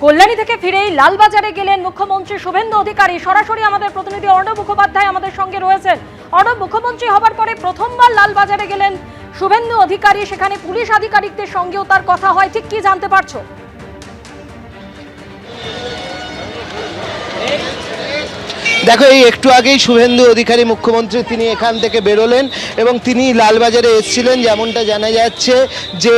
কল্যাণী থেকে ফিরেই লালবাজারে গেলেন মুখ্যমন্ত্রী শুভেন্দু অধিকারী। সরাসরি আমাদের প্রতিনিধি অর্ণব মুখোপাধ্যায় আমাদের সঙ্গে রয়েছেন। অর্ণব, মুখ্যমন্ত্রী হবার পরে প্রথমবার লালবাজারে গেলেন শুভেন্দু অধিকারী, সেখানে পুলিশ আধিকারিকদের সঙ্গেও তার কথা হয়, ঠিক কি জানতে পারছো? দেখো, এই একটু আগেই শুভেন্দু অধিকারী মুখ্যমন্ত্রী তিনি এখান থেকে বেরোলেন এবং তিনি লালবাজারে এসেছিলেন। যেমনটা জানা যাচ্ছে যে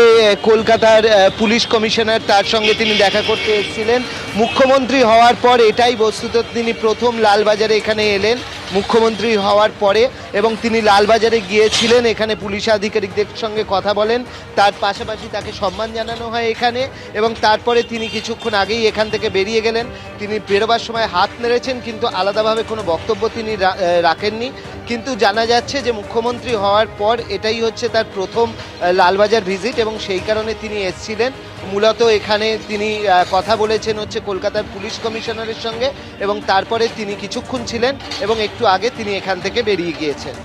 কলকাতার পুলিশ কমিশনার তার সঙ্গে তিনি দেখা করতে এসেছিলেন। মুখ্যমন্ত্রী হওয়ার পর এটাই বস্তুত তিনি প্রথম লালবাজারে এখানে এলেন মুখ্যমন্ত্রী হওয়ার পরে, এবং তিনি লালবাজারে গিয়েছিলেন, এখানে পুলিশ আধিকারিকদের সঙ্গে কথা বলেন, তার পাশাপাশি তাকে সম্মান জানানো হয় এখানে, এবং তারপরে তিনি কিছুক্ষণ আগেই এখান থেকে বেরিয়ে গেলেন। তিনি বেরোবার সময় হাত নেড়েছেন, কিন্তু আলাদাভাবে কোনো বক্তব্য তিনি রাখেননি। কিন্তু জানা যাচ্ছে যে মুখ্যমন্ত্রী হওয়ার পর এটাই হচ্ছে তার প্রথম লালবাজার ভিজিট, এবং সেই কারণে তিনি এসেছিলেন। মূলত এখানে তিনি কথা বলেছেন হচ্ছে কলকাতার পুলিশ কমিশনারের সঙ্গে, এবং তারপরে তিনি কিছুক্ষণ ছিলেন এবং একটু আগে তিনি এখান থেকে বেরিয়ে গিয়েছেন।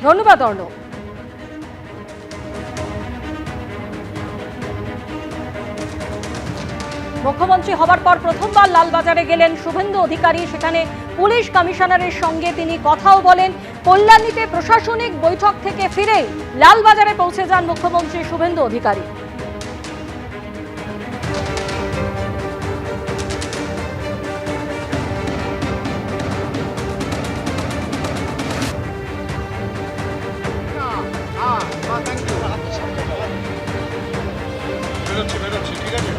ধন্যবাদ অর্ণব। মুখ্যমন্ত্রী হবার পর প্রথমবার লালবাজারে গেলেন শুভেন্দু অধিকারী, সেখানে পুলিশ কমিশনারের সঙ্গে তিনি কথাও বলেন। কল্যাণীতে প্রশাসনিক বৈঠক থেকে ফিরে লালবাজারে পৌঁছে যান মুখ্যমন্ত্রী শুভেন্দু অধিকারী। ঠিক আছে।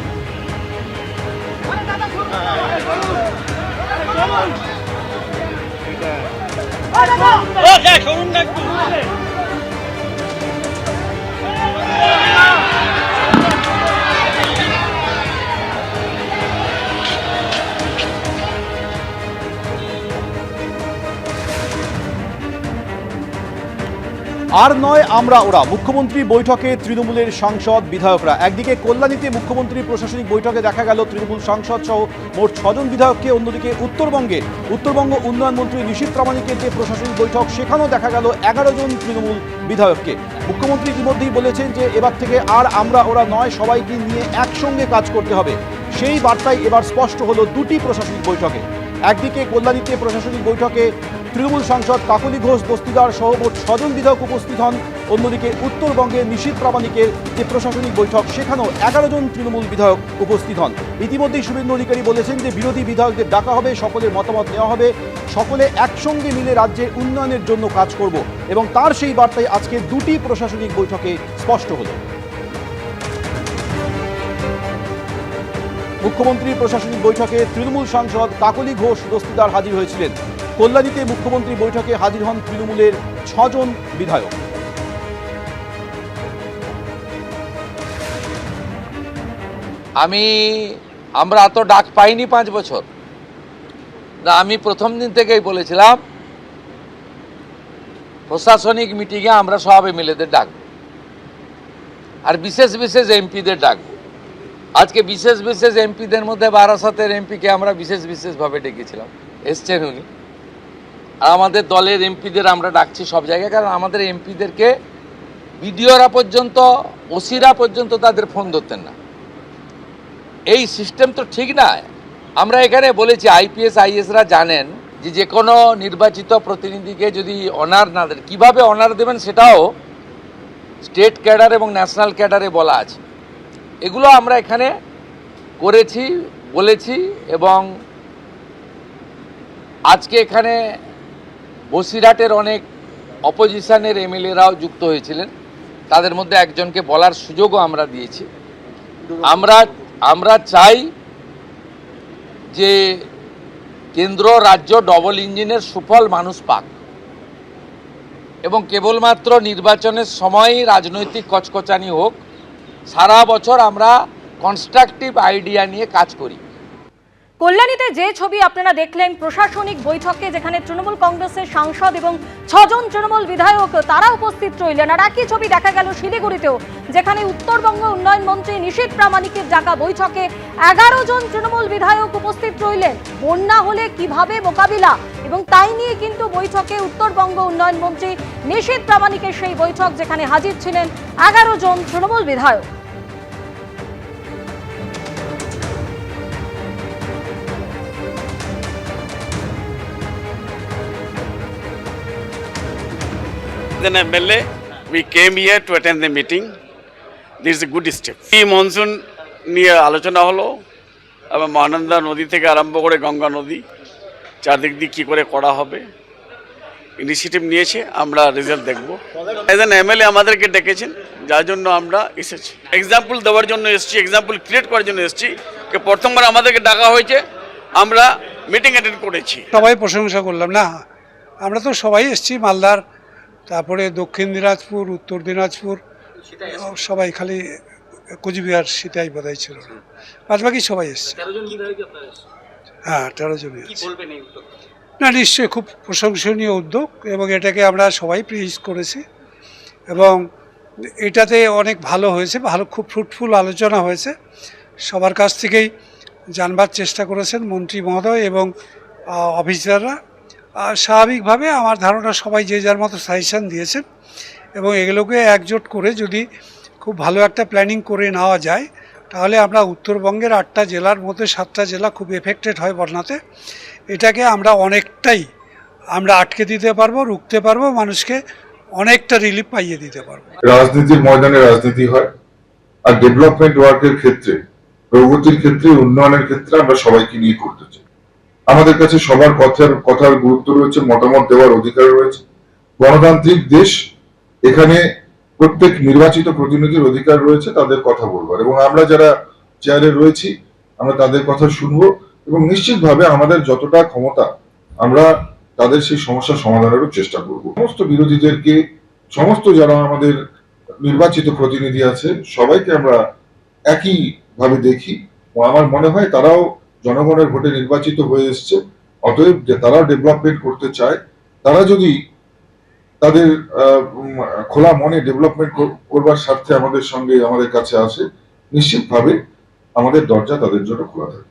আর নয় আমরা ওরা। মুখ্যমন্ত্রী বৈঠকে তৃণমূলের সাংসদ বিধায়করা। একদিকে কল্যাণীতে মুখ্যমন্ত্রী প্রশাসনিক বৈঠকে দেখা গেল তৃণমূল সাংসদ সহ মোট 6 জন বিধায়ককে। অন্যদিকে উত্তরবঙ্গ উন্নয়ন মন্ত্রী নিশীথ প্রামাণিকের যে প্রশাসনিক বৈঠক, সেখানেও দেখা গেল 11 জন তৃণমূল বিধায়ককে। মুখ্যমন্ত্রী ইতিমধ্যেই বলেছেন যে এবার থেকে আর আমরা ওরা নয়, সবাইকে নিয়ে একসঙ্গে কাজ করতে হবে। সেই বার্তাই এবার স্পষ্ট হলো দুটি প্রশাসনিক বৈঠকে। একদিকে কল্যাণীতে প্রশাসনিক বৈঠকে তৃণমূল সাংসদ কাকলি ঘোষ দস্তিদার সহ মোট 6 জন বিধায়ক উপস্থিত হন। অন্যদিকে উত্তরবঙ্গে নিশীথ প্রামাণিকের যে প্রশাসনিক বৈঠক, সেখানেও 11 জন তৃণমূল বিধায়ক উপস্থিত হন। ইতিমধ্যেই শুভেন্দু অধিকারী বলেছেন যে বিরোধী বিধায়কদের ডাকা হবে, সকলের মতামত নেওয়া হবে, সকলে একসঙ্গে মিলে রাজ্যের উন্নয়নের জন্য কাজ করব, এবং তার সেই বার্তাই আজকে দুটি প্রশাসনিক বৈঠকে স্পষ্ট হলো। মুখ্যমন্ত্রীর প্রশাসনিক বৈঠকে তৃণমূল সাংসদ কাকলি ঘোষ দস্তিদার হাজির হয়েছিলেন। কল্যাণীতে মুখ্যমন্ত্রী বৈঠকে হাজির হন তৃণমূলের 6 জন বিধায়ক। আমরা এত ডাক পাইনি 5 বছর। আমি প্রথম দিন থেকেই বলেছিলাম প্রশাসনিক মিটিংয়ে আমরা সব এমএলএদের ডাকবো, আর বিশেষ বিশেষ এমপিদের ডাকবো। আজকে বিশেষ বিশেষ এমপিদের মধ্যে বারাসাতের এমপিকে আমরা বিশেষভাবে ডেকেছিলাম, এসছেন উনি। আর আমাদের দলের এমপিদের আমরা ডাকছি সব জায়গায়, কারণ আমাদের এমপিদেরকে বিডিওরা পর্যন্ত, ওসিরা পর্যন্ত তাদের ফোন ধরতেন না। এই সিস্টেম তো ঠিক না। আমরা এখানে বলেছি আইপিএস আইএসরা জানেন যে কোনো নির্বাচিত প্রতিনিধিকে যদি অনার না দেন, কীভাবে অনার দেবেন সেটাও স্টেট ক্যাডার এবং ন্যাশনাল ক্যাডারে বলা আছে। এগুলো আমরা এখানে করেছি, বলেছি, এবং আজকে এখানে বসিরহাটের অনেক অপোজিশনের এমএলএরাও যুক্ত হয়েছিলেন। তাদের মধ্যে একজনকে বলার সুযোগও আমরা দিয়েছি। আমরা চাই যে কেন্দ্র রাজ্য ডবল ইঞ্জিনের সুফল মানুষ পাক, এবং কেবলমাত্র নির্বাচনের সময়ই রাজনৈতিক কচকচানি হোক। সারা বছর আমরা কনস্ট্রাকটিভ আইডিয়া নিয়ে কাজ করি। কল্যাণীতে যে ছবি আপনারা দেখলেন প্রশাসনিক বৈঠকে, যেখানে তৃণমূল কংগ্রেসের সাংসদ এবং 6 জন তৃণমূল বিধায়ক তারা উপস্থিত রইলেন, আর একই ছবি দেখা গেল শিলিগুড়িতেও, যেখানে উত্তরবঙ্গ উন্নয়ন মন্ত্রী নিশীথ প্রামাণিকের ডাকা বৈঠকে 11 জন তৃণমূল বিধায়ক উপস্থিত রইলেন। বন্যা হলে কিভাবে মোকাবিলা, এবং তাই নিয়ে কিন্তু বৈঠকে উত্তরবঙ্গ উন্নয়ন মন্ত্রী নিশীথ প্রামাণিকের সেই বৈঠক, যেখানে হাজির ছিলেন 11 জন তৃণমূল বিধায়ক। an MLA, we came here to attend the meeting. This is a good step. এই মনসুন নিয়ে আলোচনা হলো এবং মহানন্দা নদী থেকে আরম্ভ করে গঙ্গা নদী চারদিক দিয়ে কী করে করা হবে ইনিশিয়েটিভ নিয়েছে, আমরা রেজাল্ট দেখব। এজ অ্যান এমএলএ আমাদেরকে ডেকেছেন, যার জন্য আমরা এসেছি। এক্সাম্পল দেওয়ার জন্য এসেছি, এক্সাম্পল ক্রিয়েট করার জন্য এসেছি। প্রথমবার আমাদেরকে ডাকা হয়েছে, আমরা মিটিং অ্যাটেন্ড করেছি। সবাই প্রশংসা করলাম না, আমরা তো সবাই এসেছি, মালদার, তারপরে দক্ষিণ দিনাজপুর, উত্তর দিনাজপুর, সবাই, খালি কোচবিহার সেটাই বোধহয় ছিল না, বাদ বাকি সবাই এসছে। হ্যাঁ, 13 জন। না, নিশ্চয়ই খুব প্রশংসনীয় উদ্যোগ এবং এটাকে আমরা সবাই প্রেজ করেছি এবং এটাতে অনেক ভালো হয়েছে, খুব ফ্রুটফুল আলোচনা হয়েছে। সবার কাছ থেকেই জানবার চেষ্টা করেছেন মন্ত্রী মহোদয় এবং অফিসাররা। স্বাভাবিকভাবে আমার ধারণা সবাই যে যার মতো সাজেশন দিয়েছেন এবং এগুলোকে একজোট করে যদি খুব ভালো একটা প্ল্যানিং করে নেওয়া যায়, তাহলে আমরা উত্তরবঙ্গের 8টা জেলার মধ্যে 7টা জেলা খুব এফেক্টেড হয় বন্যাতে। এটাকে আমরা অনেকটাই আটকে দিতে পারবো, রুখতে পারবো, মানুষকে অনেকটা রিলিফ পাইয়ে দিতে পারবো। রাজনীতির ময়দানে রাজনীতি হয়, আর ডেভেলপমেন্ট ওয়ার্কের ক্ষেত্রে, প্রগতির ক্ষেত্রে, উন্নয়নের ক্ষেত্রে আমরা সবাইকে নিয়ে করতে চাই। আমাদের কাছে সবার কথার গুরুত্ব রয়েছে, মতামত দেওয়ার অধিকার রয়েছে। গণতান্ত্রিক দেশ, এখানে প্রত্যেক নির্বাচিত প্রতিনিধির অধিকার রয়েছে তাদের কথা বলবার, এবং আমরা যারা চেয়ারে রয়েছি আমরা তাদের কথা শুনবো এবং নিশ্চিতভাবে আমাদের যতটা ক্ষমতা আমরা তাদের সেই সমস্যা সমাধানেরও চেষ্টা করব। সমস্ত বিরোধীদেরকে, সমস্ত যারা আমাদের নির্বাচিত প্রতিনিধি আছে, সবাইকে আমরা একই ভাবে দেখি। আমার মনে হয় তারাও জনগণের ভোটে নির্বাচিত হয়ে এসছে, অতএব যে তারাও ডেভেলপমেন্ট করতে চায়, তারা যদি তাদের খোলা মনে ডেভেলপমেন্ট করবার স্বার্থে আমাদের কাছে আসে, নিশ্চিতভাবে আমাদের দরজা তাদের জন্য খোলা থাকে।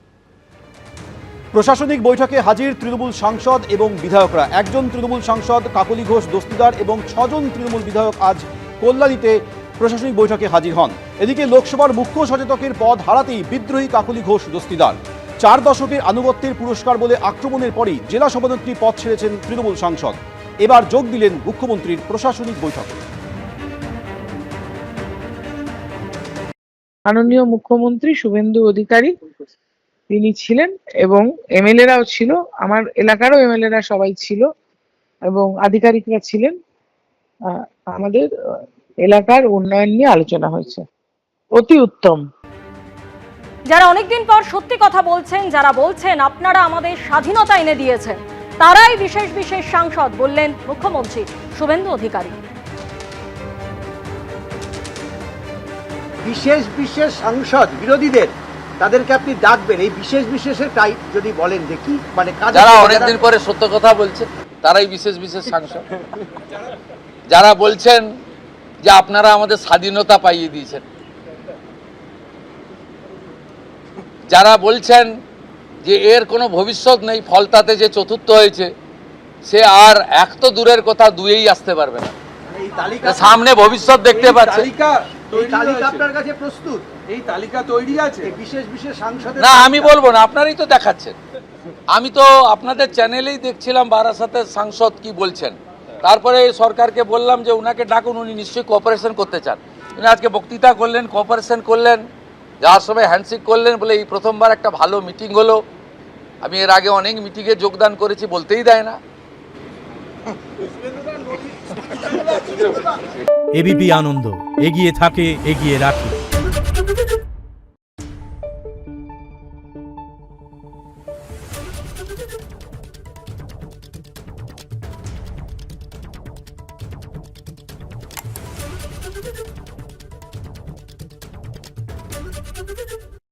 প্রশাসনিক বৈঠকে হাজির তৃণমূল সাংসদ এবং বিধায়করা। 1 জন তৃণমূল সাংসদ কাকলি ঘোষ দস্তিদার এবং 6 জন তৃণমূল বিধায়ক আজ কল্যাণীতে প্রশাসনিক বৈঠকে হাজির হন। এদিকে লোকসভার মুখ্য সচেতকের পদ হারাতেই বিদ্রোহী কাকলি ঘোষ দস্তিদার। 4 দশকের আনুগত্যের পুরস্কার বলে আক্রমণের পরই জেলা সভানেত্রী পদ ছেড়েছেন তৃণমূল সাংসদ। এবার যোগ দিলেন মুখ্যমন্ত্রীর প্রশাসনিক বৈঠকে। মাননীয় মুখ্যমন্ত্রী শুভেন্দু অধিকারী তিনি ছিলেন এবং এমএলএরাও ছিল, আমার এলাকারও এমএলএরা সবাই ছিল এবং আধিকারিকরা ছিলেন। আমাদের এলাকার উন্নয়ন নিয়ে আলোচনা হয়েছে, অতি উত্তম। যারা অনেকদিন পর সত্যি কথা বলছেন, যারা বলছেন আপনারা আমাদের স্বাধীনতা এনে দিয়েছেন, তারাই বিশেষ বিশেষ সাংসদ, বললেন মুখ্যমন্ত্রী শুভেন্দু অধিকারী। বিশেষ বিশেষ সাংসদ বিরোধীদের, তাদেরকে আপনি ডাকবেন, এই বিশেষ বিশেষের টাইপ যদি বলেন দেখি, মানে যারা অনেকদিন পরে সত্য কথা বলছেন তারাই বিশেষ বিশেষ সাংসদ। যারা বলছেন যে আপনারা আমাদের স্বাধীনতা পাইয়ে দিয়েছেন, যারা বলছেন যে এর কোনো ভবিষ্যৎ নেই, ফলতাতে যে চতুর্থ হয়েছে সে আর এক তো দূরের কথা, দুয়েই আসতে পারবে না, সামনে ভবিষ্যৎ দেখতে পাচ্ছে। আপনার কাছে প্রস্তুত এই তালিকা তৈরি আছে বিশেষ বিশেষ সাংসদ? না, আমি বলবো না, আপনারাই তো দেখাচ্ছেন। আমি তো আপনাদের চ্যানেলেই দেখছিলাম বারাসাতের সাংসদ কি বলছেন, তারপরে সরকারকে বললাম যে উনাকে ডাকুন, উনি নিশ্চয়ই কোঅপারেশন করতে চান। উনি আজকে বক্তৃতা করলেন, কোঅপারেশন করলেন, যাওয়ার সময় হ্যান্ডশেক করলেন, বলে এই প্রথমবার একটা ভালো মিটিং হলো। আমি এর আগে অনেক মিটিংয়ে যোগদান করেছি, বলতেই দেয় না। এবিপি আনন্দ, এগিয়ে থাকে, এগিয়ে রাখে। Thank you.